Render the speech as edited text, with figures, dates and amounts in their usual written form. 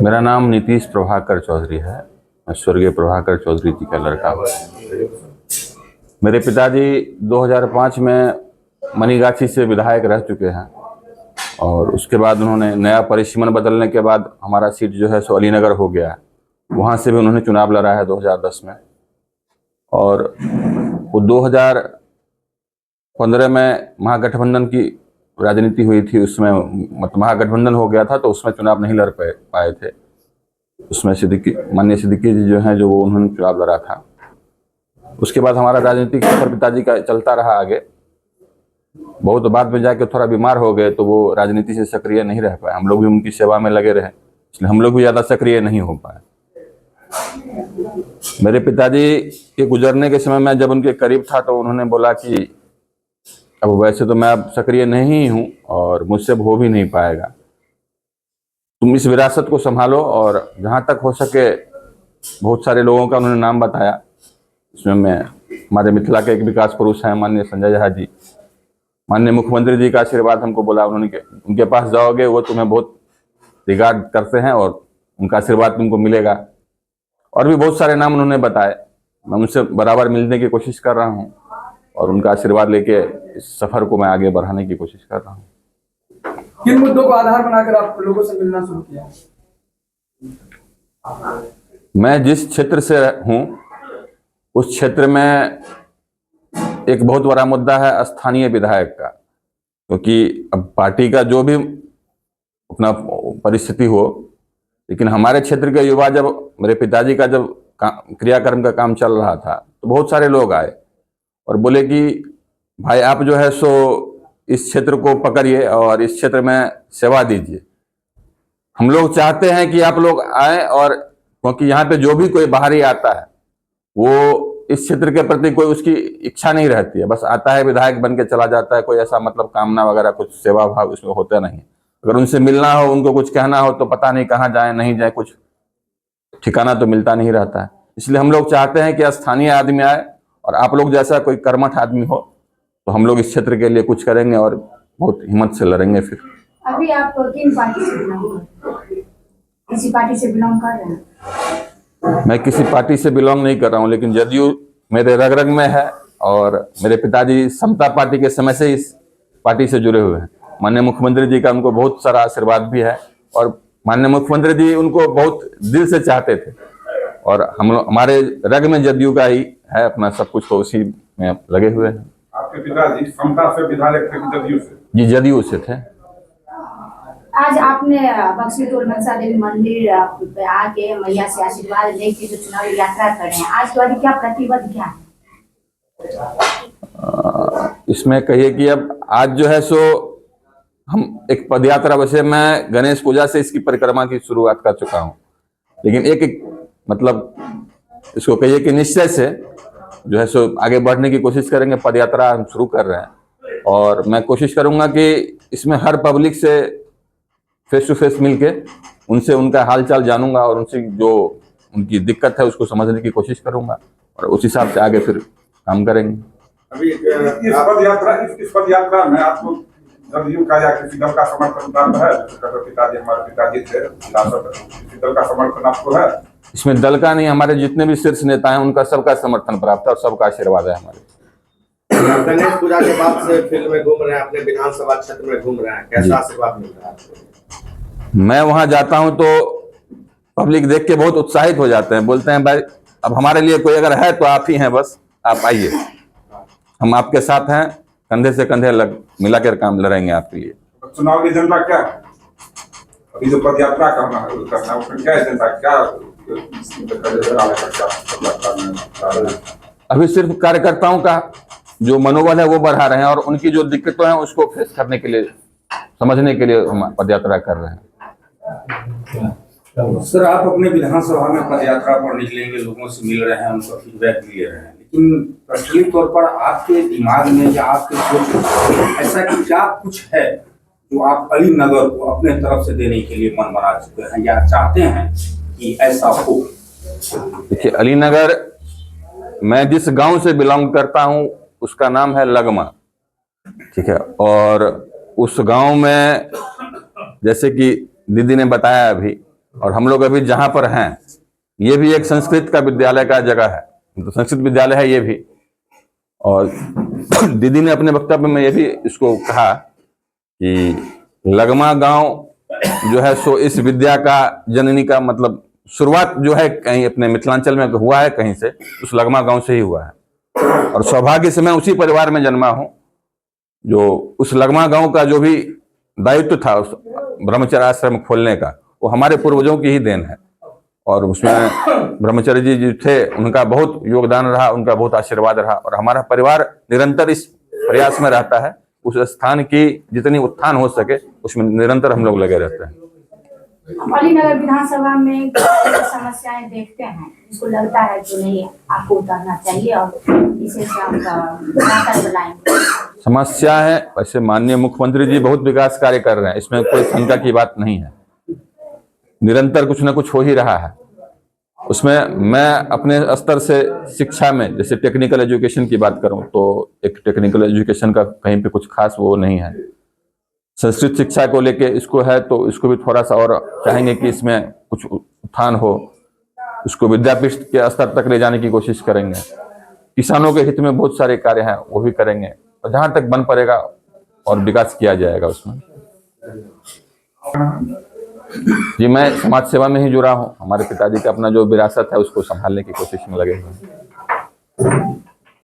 मेरा नाम नीतीश प्रभाकर चौधरी है। मैं स्वर्गीय प्रभाकर चौधरी जी का लड़का हूँ। मेरे पिताजी 2005 में मनीगाछी से विधायक रह चुके हैं और उसके बाद उन्होंने नया परिसीमन बदलने के बाद हमारा सीट जो है सो अलीनगर हो गया है। वहाँ से भी उन्होंने चुनाव लड़ा है 2010 में, और वो 2015 में महागठबंधन की राजनीति हुई थी। उसमें महागठबंधन हो गया था तो उसमें चुनाव नहीं लड़ पाए थे। उसमें माननीय सिद्दीकी जी जो हैं, जो वो उन्होंने चुनाव लड़ा था। उसके बाद हमारा राजनीतिक सफर पिताजी का चलता रहा आगे। बहुत बाद में जाके थोड़ा बीमार हो गए तो वो राजनीति से सक्रिय नहीं रह पाए। हम लोग भी उनकी सेवा में लगे रहे, इसलिए हम लोग भी ज़्यादा सक्रिय नहीं हो पाए। मेरे पिताजी के गुजरने के समय मैं जब उनके करीब था तो उन्होंने बोला कि अब वैसे तो मैं अब सक्रिय नहीं हूँ और मुझसे हो भी नहीं पाएगा, तुम इस विरासत को संभालो। और जहाँ तक हो सके, बहुत सारे लोगों का उन्होंने नाम बताया। इसमें मैं हमारे मिथिला के एक विकास पुरुष हैं माननीय संजय झा जी, माननीय मुख्यमंत्री जी का आशीर्वाद हमको बोला। उन्होंने उनके पास जाओगे वो तुम्हें बहुत रिगार्ड करते हैं और उनका आशीर्वाद तुमको मिलेगा। और भी बहुत सारे नाम उन्होंने बताए। मैं उनसे बराबर मिलने की कोशिश कर रहा हूँ और उनका आशीर्वाद लेके इस सफर को मैं आगे बढ़ाने की कोशिश कर रहा हूँ। किन मुद्दों को आधार बनाकर आप लोगों से मिलना शुरू किया? मैं जिस क्षेत्र से हूँ उस क्षेत्र में एक बहुत बड़ा मुद्दा है स्थानीय विधायक का, क्योंकि अब पार्टी का जो भी अपना परिस्थिति हो, लेकिन हमारे क्षेत्र के युवा, जब मेरे पिताजी का जब क्रियाक्रम का काम चल रहा था तो बहुत सारे लोग आए और बोले कि भाई आप जो है सो इस क्षेत्र को पकड़िए और इस क्षेत्र में सेवा दीजिए। हम लोग चाहते हैं कि आप लोग आए, और क्योंकि यहाँ पे जो भी कोई बाहरी आता है वो इस क्षेत्र के प्रति कोई उसकी इच्छा नहीं रहती है, बस आता है विधायक बन के चला जाता है। कोई ऐसा मतलब कामना वगैरह कुछ सेवा भाव इसमें होता नहीं। अगर उनसे मिलना हो, उनको कुछ कहना हो तो पता नहीं कहाँ जाए नहीं जाए, कुछ ठिकाना तो मिलता नहीं रहता है। इसलिए हम लोग चाहते हैं कि स्थानीय आदमी आए और आप लोग जैसा कोई कर्मठ आदमी हो तो हम लोग इस क्षेत्र के लिए कुछ करेंगे और बहुत हिम्मत से लड़ेंगे। फिर अभी आप किन पार्टी से बिलोंग करते हैं? किसी पार्टी से बिलोंग कर रहे हैं? मैं किसी पार्टी से बिलोंग नहीं कर रहा हूँ, लेकिन जदयू मेरे रग रग में है और मेरे पिताजी समता पार्टी के समय से इस पार्टी से जुड़े हुए हैं। माननीय मुख्यमंत्री जी का उनको बहुत सारा आशीर्वाद भी है और माननीय मुख्यमंत्री जी उनको बहुत दिल से चाहते थे और हम लोग हमारे रग में जदयू का ही है, अपना सब कुछ तो उसी में लगे हुए हैं। आपके पिताजी समता से विधायक थे, जदयू से? जी, जदयू से थे। आज आपने बक्सीपुर मनसा देवी मंदिर आके मैया से आशीर्वाद लेके जो चुनावी यात्रा कर रहे हैं, आज के बाद क्या प्रतिबद्ध क्या है? इसमें कहिए कि अब आज जो है सो हम एक पदयात्रा, वैसे मैं गणेश पूजा से इसकी परिक्रमा की शुरुआत कर चुका हूँ, लेकिन एक मतलब इसको कहिए कि निश्चय से जो है सो आगे बढ़ने की कोशिश करेंगे। पदयात्रा हम शुरू कर रहे हैं और मैं कोशिश करूंगा कि इसमें हर पब्लिक से फेस टू फेस मिलके उनसे उनका हालचाल जानूंगा और उनसे जो उनकी दिक्कत है उसको समझने की कोशिश करूंगा और उस हिसाब से आगे फिर काम करेंगे। अभी इस पदयात्रा में आपको जदयू का या किसी दल का समर्थन प्राप्त है? पिताजी, हमारे पिताजी थे सांसद, किसी दल का समर्थन आपको है? इसमें दल का नहीं, हमारे जितने भी शीर्ष नेता हैं उनका सबका समर्थन प्राप्त है और सबका आशीर्वाद है हमारे। गणेश पूजा के बाद से फील्ड में घूम रहे हैं, अपने विधानसभा क्षेत्र में घूम रहे हैं, कैसा आशीर्वाद मिल रहा है? मैं वहां जाता हूं तो पब्लिक देख के बहुत उत्साहित हो जाते हैं, बोलते हैं भाई अब हमारे लिए कोई अगर है तो आप ही हैं, बस आप आइए, हम आपके साथ हैं, कंधे से कंधे मिलाकर काम लड़ेंगे आपके लिए। चुनाव एजेंडा क्या है? अभी जो पदयात्रा करना है उसमें क्या एजेंडा, क्या अभी सिर्फ कार्यकर्ताओं का जो मनोबल है वो बढ़ा रहे हैं और उनकी जो दिक्कतें हैं उसको फेस करने के लिए, समझने के लिए हम पदयात्रा कर रहे हैं। सर, आप अपने विधानसभा में पदयात्रा पर निकलेंगे, लोगों से मिल रहे हैं, उनका फीडबैक भी ले रहे हैं, लेकिन पर्सनली तौर पर आपके दिमाग में या आपके सोच में ऐसा कि क्या कुछ है जो आप अलीनगर को अपने तरफ से देने के लिए मन बना चुके हैं या चाहते हैं कि ऐसा हो? देखिए, अलीनगर मैं जिस गांव से बिलोंग करता हूं उसका नाम है लगमा, ठीक है, और उस गांव में जैसे कि दीदी ने बताया अभी और हम लोग अभी जहां पर हैं ये भी एक संस्कृत का विद्यालय का जगह है, तो संस्कृत विद्यालय है ये भी। और दीदी ने अपने वक्तव्य में ये भी इसको कहा कि लगमा गांव जो है सो इस विद्या का जननी का मतलब शुरुआत जो है कहीं अपने मिथिलांचल में हुआ है, कहीं से उस लगमा गांव से ही हुआ है। और सौभाग्य से मैं उसी परिवार में जन्मा हूं जो उस लगमा गांव का जो भी दायित्व था उस ब्रह्मचर्य आश्रम खोलने का, वो हमारे पूर्वजों की ही देन है। और उसमें ब्रह्मचर्य जी जो थे उनका बहुत योगदान रहा, उनका बहुत आशीर्वाद रहा। और हमारा परिवार निरंतर इस प्रयास में रहता है, उस स्थान की जितनी उत्थान हो सके उसमें निरंतर हम लोग लगे रहते हैं। अलीनगर विधानसभा में समस्याएं देखते हैं, इसको लगता है कि नहीं आपको उतारना चाहिए और इसे बुलाएंगे। समस्या है, वैसे माननीय मुख्यमंत्री जी बहुत विकास कार्य कर रहे हैं, इसमें कोई शंका की बात नहीं है। निरंतर कुछ ना कुछ हो ही रहा है। उसमें मैं अपने स्तर से शिक्षा में जैसे टेक्निकल एजुकेशन की बात करूं तो एक टेक्निकल एजुकेशन का कहीं पे कुछ खास वो नहीं है। संस्कृत शिक्षा को लेके इसको है तो इसको भी थोड़ा सा और चाहेंगे कि इसमें कुछ उत्थान हो, उसको विद्यापीठ के स्तर तक ले जाने की कोशिश करेंगे। किसानों के हित में बहुत सारे कार्य हैं वो भी करेंगे, और जहां तक बन पड़ेगा और विकास किया जाएगा उसमें। जी मैं समाज सेवा में ही जुड़ा हूँ, हमारे पिताजी का अपना जो विरासत है उसको संभालने की कोशिश में लगे हुए हैं।